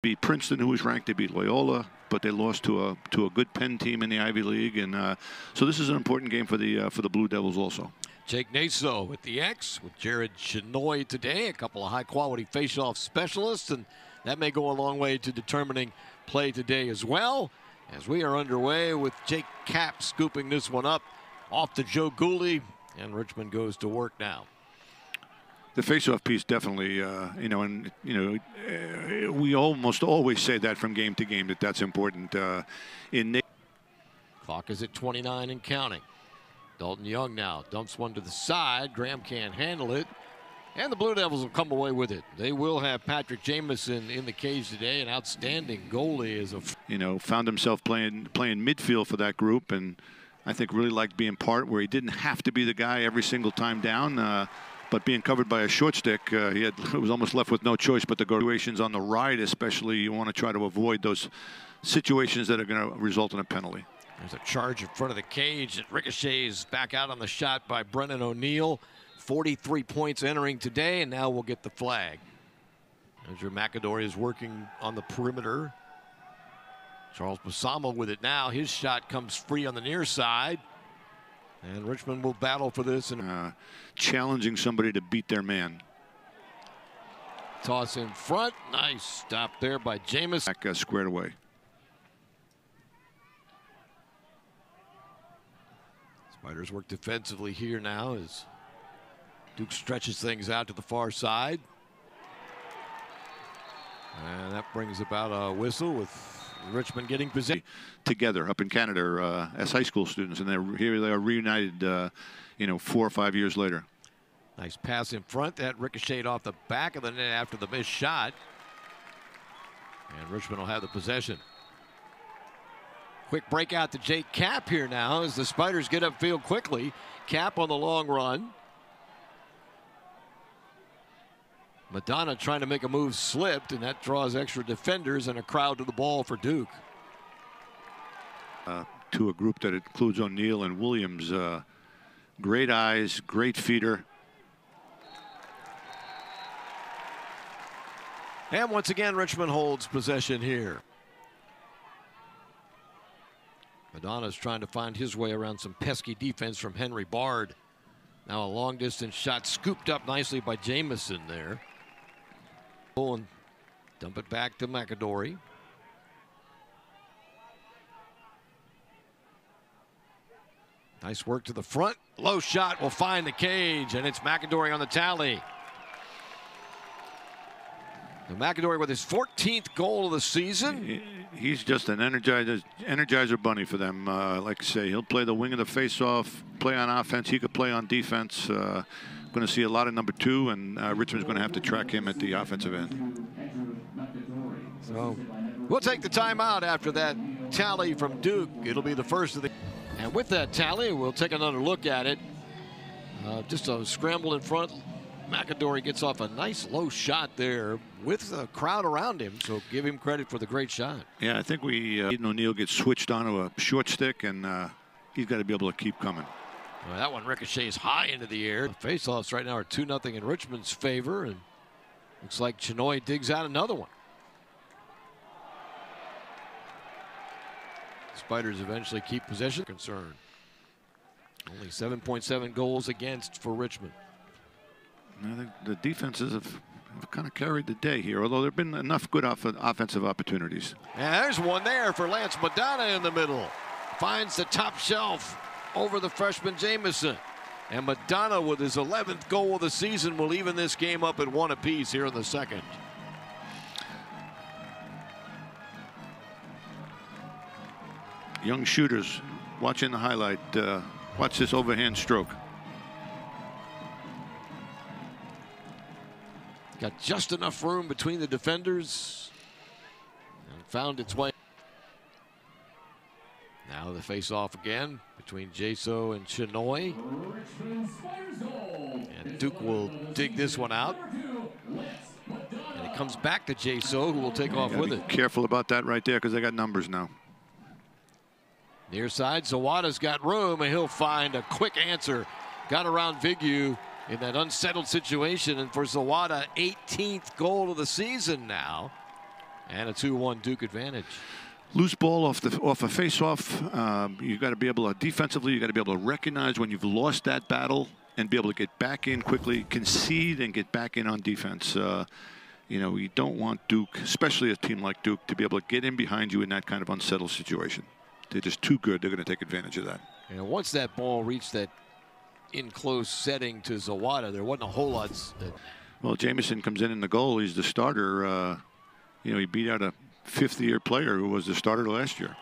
Beat Princeton, who was ranked. They beat Loyola, but they lost to a good Penn team in the Ivy League, and so this is an important game for the Blue Devils also. Jake Naso with the X with Jared Chenoy today. A couple of high-quality face-off specialists, and that may go a long way to determining play today as well. As we are underway with Jake Kapp scooping this one up off to Joe Gooley, and Richmond goes to work now. The face-off piece definitely, we almost always say that from game to game that's important. Clock is at 29 and counting. Dalton Young now dumps one to the side. Graham can't handle it, and the Blue Devils will come away with it. They will have Patrick Jamison in the cage today. An outstanding goalie as found himself playing midfield for that group, and I think really liked being part where he didn't have to be the guy every single time down. But being covered by a short stick, he was almost left with no choice but to go situations on the right, especially. You want to try to avoid those situations that are going to result in a penalty. There's a charge in front of the cage. It ricochets back out on the shot by Brennan O'Neill. 43 points entering today, and now we'll get the flag. Andrew McAdory is working on the perimeter. Charles Basamo with it now. His shot comes free on the near side. And Richmond will battle for this. And challenging somebody to beat their man. Toss in front. Nice stop there by Jameis. Back squared away. Spiders work defensively here now as Duke stretches things out to the far side. And that brings about a whistle with Richmond getting position. Together up in Canada as high school students, and here they are reunited 4 or 5 years later. Nice pass in front. That ricocheted off the back of the net after the missed shot. And Richmond will have the possession. Quick breakout to Jake Kapp here now as the Spiders get upfield quickly. Kapp on the long run. Madonna trying to make a move slipped, and that draws extra defenders and a crowd to the ball for Duke. To a group that includes O'Neill and Williams. Great eyes, great feeder. And once again, Richmond holds possession here. Madonna's trying to find his way around some pesky defense from Henry Bard. Now a long distance shot scooped up nicely by Jamison there. And dump it back to McAdory. Nice work to the front. Low shot will find the cage, and it's McAdory on the tally. And McAdory with his 14th goal of the season. He's just an energizer bunny for them. Like I say, he'll play the wing of the face-off, play on offense. He could play on defense. Going to see a lot of number 2, and Richmond's going to have to track him at the offensive end. So we'll take the timeout after that tally from Duke. It'll be the first of the. And with that tally, we'll take another look at it. Just a scramble in front. McAdory gets off a nice low shot there with a crowd around him, so give him credit for the great shot. Yeah, I think O'Neill gets switched onto a short stick, and he's got to be able to keep coming. Well, that one ricochets high into the air. Faceoffs right now are 2-0 in Richmond's favor, and looks like Chenoy digs out another one. Spiders eventually keep possession. Concern. Only 7.7 goals against for Richmond. I think the defenses have kind of carried the day here, although there have been enough good offensive opportunities. And there's one there for Lance Madonna in the middle. Finds the top shelf over the freshman Jamison. And Madonna with his 11th goal of the season will even this game up at 1 apiece here in the second. Young shooters watching the highlight. Watch this overhand stroke. Got just enough room between the defenders and found its way. Now the face-off again between Jaso and Chenoy. And Duke will dig this one out. And it comes back to Jaso, who will take off with it. Careful about that right there, because they got numbers now. Near side, Zawada's got room, and he'll find a quick answer. Got around Vigu in that unsettled situation, and for Zawada, 18th goal of the season now. And a 2-1 Duke advantage. Loose ball off a face-off. You got to be able to defensively. You got to be able to recognize when you've lost that battle and be able to get back in quickly, concede, and get back in on defense. You know, you don't want Duke, especially a team like Duke, to be able to get in behind you in that kind of unsettled situation. They're just too good. They're going to take advantage of that. And once that ball reached that in-close setting to Zawada, there wasn't a whole lot. Well, Jamison comes in the goal. He's the starter. You know, he beat out a fifth-year player who was the starter last year.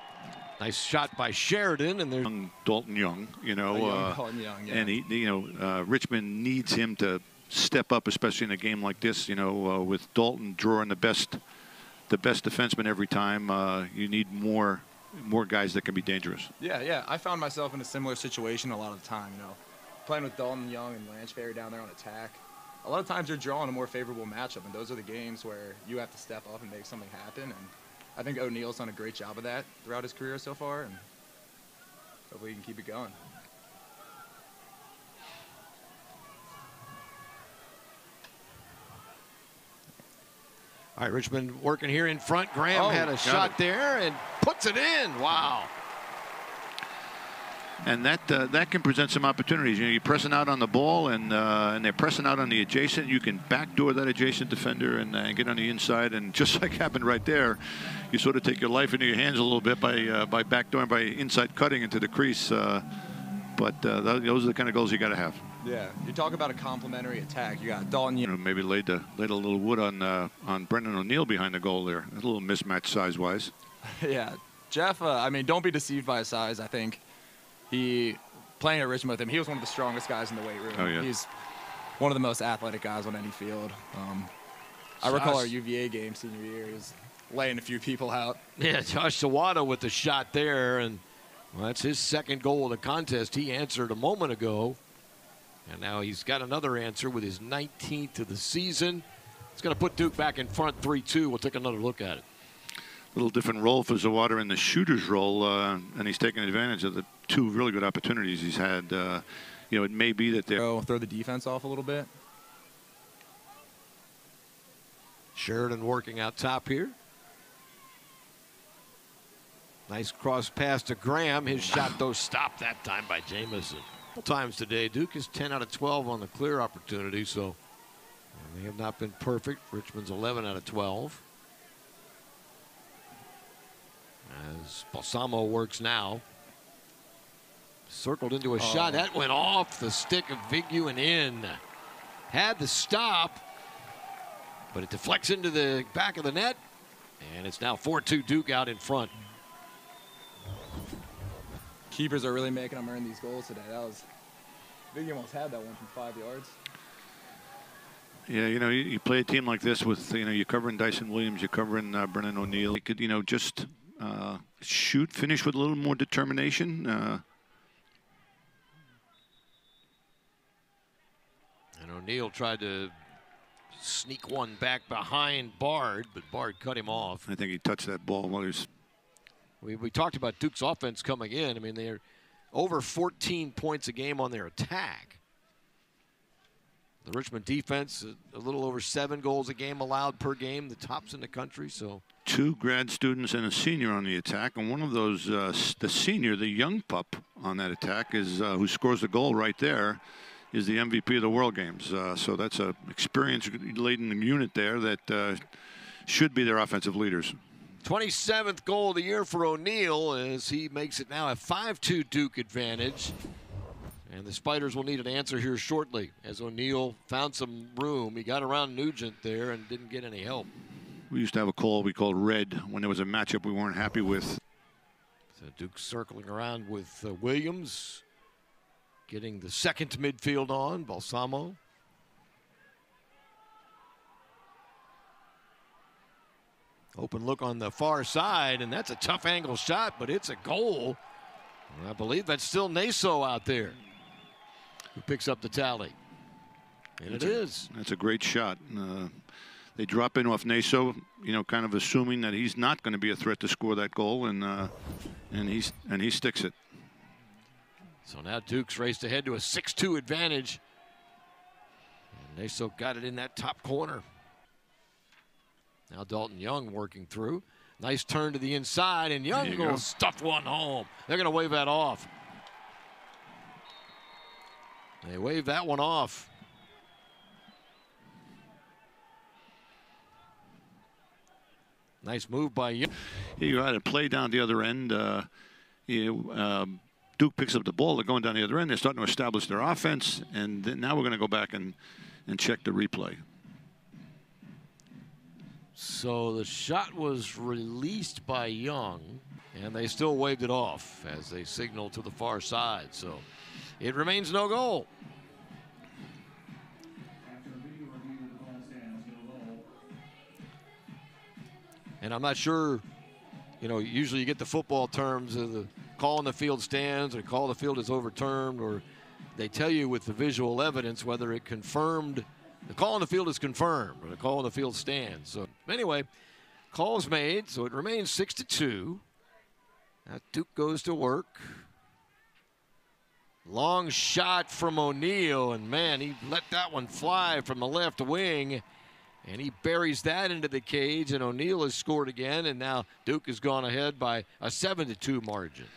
Nice shot by Sheridan, and there's Dalton Young. You know, Dalton Young, yeah. And he, you know, Richmond needs him to step up, especially in a game like this. You know, with Dalton drawing the best defenseman every time. You need more guys that can be dangerous. Yeah. I found myself in a similar situation a lot of the time. You know, playing with Dalton Young and Lanchberry down there on attack. A lot of times you're drawing a more favorable matchup, and those are the games where you have to step up and make something happen. And I think O'Neal's done a great job of that throughout his career so far, and hopefully he can keep it going. all right, Richmond working here in front. Graham had a shot there and puts it in. Wow. And that can present some opportunities. You know, you're pressing out on the ball, and they're pressing out on the adjacent. You can backdoor that adjacent defender and get on the inside. And just like happened right there, you sort of take your life into your hands a little bit by backdooring, by inside cutting into the crease. But those are the kind of goals you got to have. Yeah, you talk about a complementary attack. You got Dalton. You know, maybe laid a little wood on Brendan O'Neill behind the goal there. A little mismatch size-wise. Yeah, Jeff. I mean, don't be deceived by his size. I think playing at Richmond with him, he was one of the strongest guys in the weight room. Oh, yeah. He's one of the most athletic guys on any field. I recall our UVA game senior year. He was laying a few people out. Yeah, Josh Zawada with the shot there, and well, that's his second goal of the contest. He answered a moment ago, and now he's got another answer with his 19th of the season. It's going to put Duke back in front 3-2. We'll take another look at it. Little different role for Zawada in the shooter's role, and he's taking advantage of the two really good opportunities he's had. You know, it may be that they're throw the defense off a little bit. Sheridan working out top here. Nice cross pass to Graham. His shot, though, stopped that time by Jamison. Couple times today, Duke is 10 out of 12 on the clear opportunity, so they have not been perfect. Richmond's 11 out of 12. As Balsamo works now. Circled into a shot. That went off the stick of Vigu and in. Had the stop, but it deflects into the back of the net. And it's now 4-2 Duke out in front. Keepers are really making them earn these goals today. Vigu almost had that one from 5 yards. Yeah, you know, you play a team like this with, you know, you're covering Dyson Williams, you're covering Brennan O'Neill. You could, you know, just finish with a little more determination. And O'Neill tried to sneak one back behind Bard, but Bard cut him off. I think he touched that ball while he was. We talked about Duke's offense coming in. I mean, they're over 14 points a game on their attack. The Richmond defense, a little over 7 goals a game allowed per game, the tops in the country. So 2 grad students and a senior on the attack, and one of those, the senior, the young pup on that attack, is who scores the goal right there, is the MVP of the World Games. So that's a experience-laden unit there that should be their offensive leaders. 27th goal of the year for O'Neill as he makes it now a 5-2 Duke advantage. And the Spiders will need an answer here shortly as O'Neill found some room. He got around Nugent there and didn't get any help. We used to have a call we called red when there was a matchup we weren't happy with. So Duke circling around with Williams, getting the second midfield on, Balsamo. Open look on the far side, and that's a tough angle shot, but it's a goal. I believe that's still Naso out there who picks up the tally. And it is. That's a great shot. They drop in off Naso, you know, kind of assuming that he's not going to be a threat to score that goal, and he sticks it. So now Duke's raced ahead to a 6-2 advantage. And Naso got it in that top corner. Now Dalton Young working through. Nice turn to the inside, and Young will stuff one home. They're going to wave that off. They wave that one off. Nice move by Young. You had a play down the other end. Duke picks up the ball. They're going down the other end. They're starting to establish their offense. And then now we're going to go back and check the replay. So the shot was released by Young, and they still waved it off as they signal to the far side. So it remains no goal. And I'm not sure, you know, usually you get the football terms of the call on the field stands or call the field is overturned, or they tell you with the visual evidence whether it confirmed. The call on the field is confirmed, or the call on the field stands. So anyway, call's made, so it remains 6-2. Now Duke goes to work. Long shot from O'Neal, and man, he let that one fly from the left wing, and he buries that into the cage, and O'Neal has scored again, and now Duke has gone ahead by a 7-2 margin.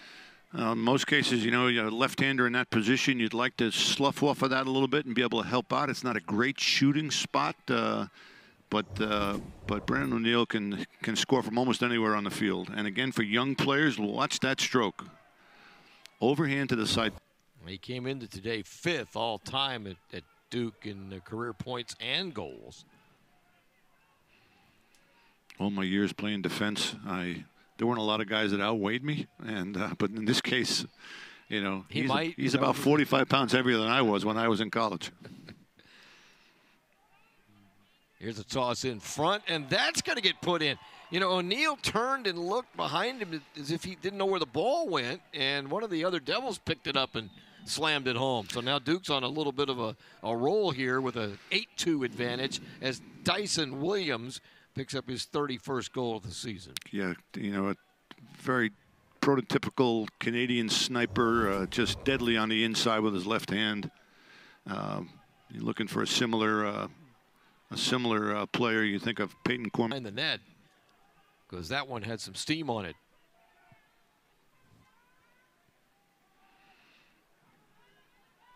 In most cases, you know, you're a left-hander in that position. You'd like to slough off of that a little bit and be able to help out. It's not a great shooting spot, but Brandon O'Neal can score from almost anywhere on the field. And again, for young players, watch that stroke. Overhand to the side. He came into today 5th all-time at Duke in career points and goals. All my years playing defense, there weren't a lot of guys that outweighed me, and but in this case, you know, he's about 45 pounds heavier than I was when I was in college. Here's a toss in front, and that's going to get put in. You know, O'Neal turned and looked behind him as if he didn't know where the ball went, and one of the other Devils picked it up and slammed it home. So now Duke's on a little bit of a roll here with a 8-2 advantage as Dyson Williams picks up his 31st goal of the season. Yeah, you know, a very prototypical Canadian sniper, just deadly on the inside with his left hand. You're looking for a similar player. You think of Peyton Corman. In the net, because that one had some steam on it.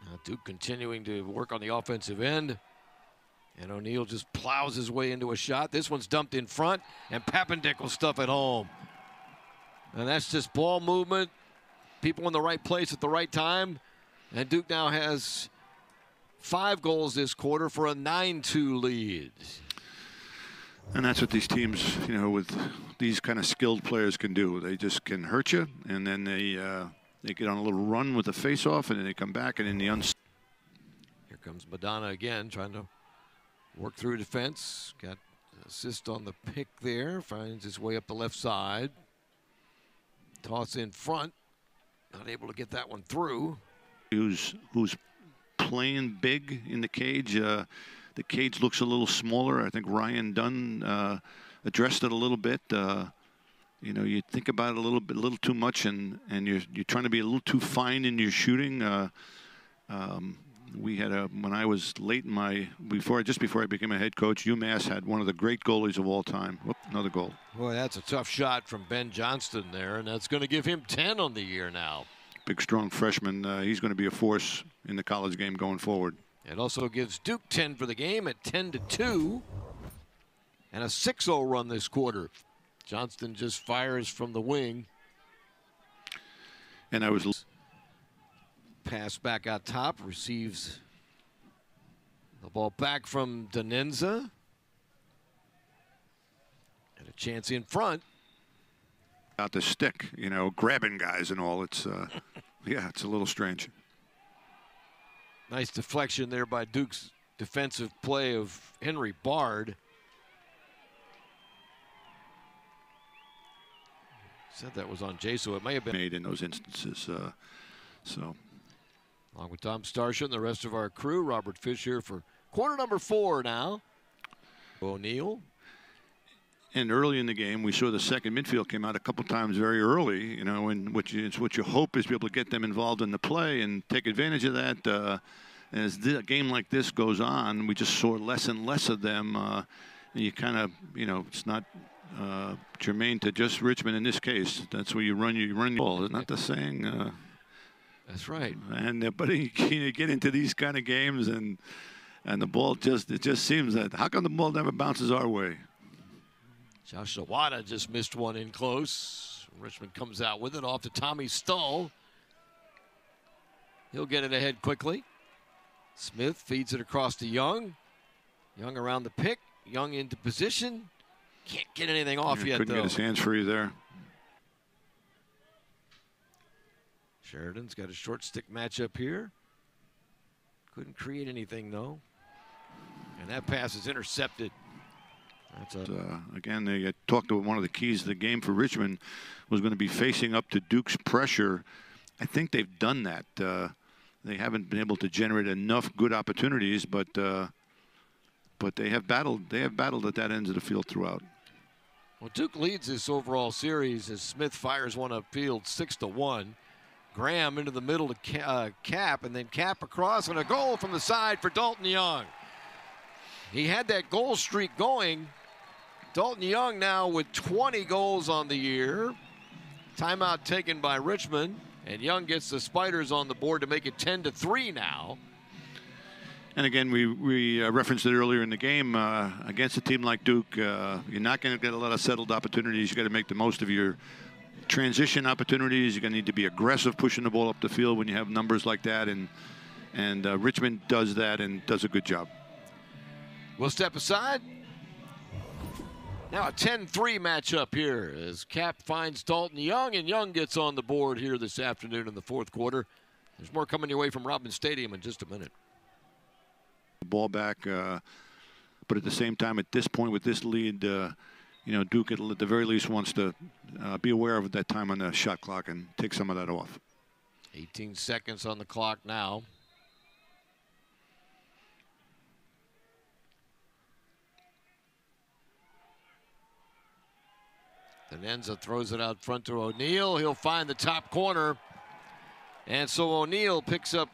Now Duke continuing to work on the offensive end. And O'Neal just plows his way into a shot. This one's dumped in front, and Papendick will stuff it home. And that's just ball movement, people in the right place at the right time. And Duke now has 5 goals this quarter for a 9-2 lead. And that's what these teams, you know, with these kind of skilled players can do. They just can hurt you, and then they get on a little run with the face-off, and then they come back, and in the Here comes Madonna again, trying to work through defense. Got an assist on the pick there. Finds his way up the left side. Toss in front. Not able to get that one through. Who's playing big in the cage. The cage looks a little smaller. I think Ryan Dunn addressed it a little bit. You know, you think about it a little too much, and you're trying to be a little too fine in your shooting. We had when I was late in my just before I became a head coach, UMass had one of the great goalies of all time. Whoop, another goal. Boy, that's a tough shot from Ben Johnston there, and that's going to give him 10 on the year now. Big, strong freshman. He's going to be a force in the college game going forward. It also gives Duke 10 for the game at 10-2, and a 6-0 run this quarter. Johnston just fires from the wing. And I was. Pass back out top, receives the ball back from Danenza. And a chance in front. Out the stick, you know, grabbing guys and all. It's, yeah, it's a little strange. Nice deflection there by Duke's defensive play of Henry Bard. Said that was on Jay, so it may have been made in those instances. So. Along with Tom Starsha and the rest of our crew, Robert Fish here for quarter number 4 now. O'Neal. And early in the game, we saw the second midfield came out a couple times very early, you know, and what you hope is be able to get them involved in the play and take advantage of that. As a game like this goes on, we just saw less and less of them. you kind of, it's not germane to just Richmond in this case. That's where you run the ball. Isn't that the saying? That's right. And but you get into these kind of games, and the ball it just seems that how come the ball never bounces our way? Josh Sawada just missed one in close. Richmond comes out with it off to Tommy Stull. He'll get it ahead quickly. Smith feeds it across to Young. Young around the pick. Young into position. Can't get anything off yet, couldn't though. Get his hands free there. Sheridan's got a short stick matchup here. Couldn't create anything, though. And that pass is intercepted. That's again, they talked about one of the keys of the game for Richmond was going to be facing up to Duke's pressure. I think they've done that. They haven't been able to generate enough good opportunities, but they have battled. They have battled at that end of the field throughout. Well, Duke leads this overall series as Smith fires one upfield 6-1. Graham into the middle to Cap, and then Cap across, and a goal from the side for Dalton Young. He had that goal streak going. Dalton Young now with 20 goals on the year. Timeout taken by Richmond, and Young gets the Spiders on the board to make it 10-3 now. And again, we referenced it earlier in the game. Against a team like Duke, you're not going to get a lot of settled opportunities. You got to make the most of your transition opportunities. You're going to need to be aggressive pushing the ball up the field when you have numbers like that. And Richmond does that and does a good job. We'll step aside. Now a 10-3 matchup here as Cap finds Dalton Young, and Young gets on the board here this afternoon in the fourth quarter. There's more coming your way from Robin Stadium in just a minute. Ball back, but at the same time, at this point with this lead, Duke at the very least wants to be aware of that time on the shot clock and take some of that off. 18 seconds on the clock now. Denenza throws it out front to O'Neal. He'll find the top corner. And so O'Neal picks up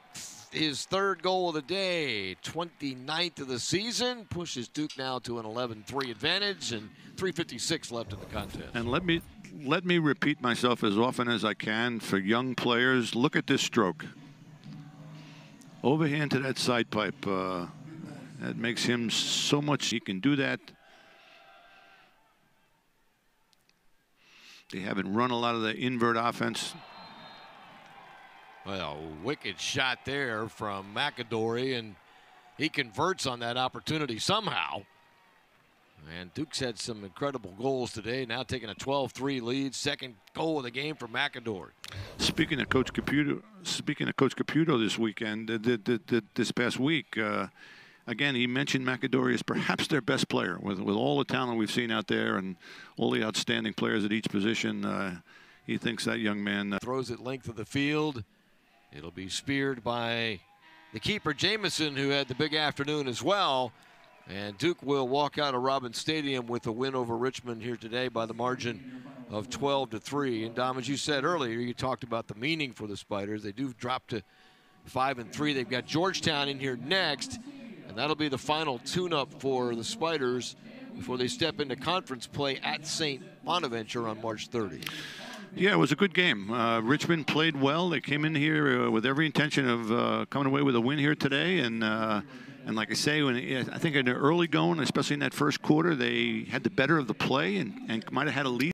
his third goal of the day, 29th of the season, pushes Duke now to an 11-3 advantage, and 3:56 left in the contest. And let me repeat myself as often as I can for young players. Look at this stroke. Overhand to that side pipe. That makes him so much. He can do that. They haven't run a lot of the invert offense. Well, a wicked shot there from McAdory, and he converts on that opportunity somehow. And Duke's had some incredible goals today, now taking a 12-3 lead, second goal of the game for McAdory. Speaking of Coach Caputo this weekend, this past week, again, he mentioned McAdory as perhaps their best player. With all the talent we've seen out there and all the outstanding players at each position, he thinks that young man throws it length of the field. It'll be speared by the keeper, Jamison, who had the big afternoon as well. And Duke will walk out of Robin Stadium with a win over Richmond here today by the margin of 12-3. And Dom, as you said earlier, you talked about the meaning for the Spiders. They do drop to 5-3. They've got Georgetown in here next, and that'll be the final tune-up for the Spiders before they step into conference play at St. Bonaventure on March 30. Yeah, it was a good game. Richmond played well. They came in here with every intention of coming away with a win here today. And like I say, I think in the early going, especially in that first quarter, they had the better of the play and might have had a lead.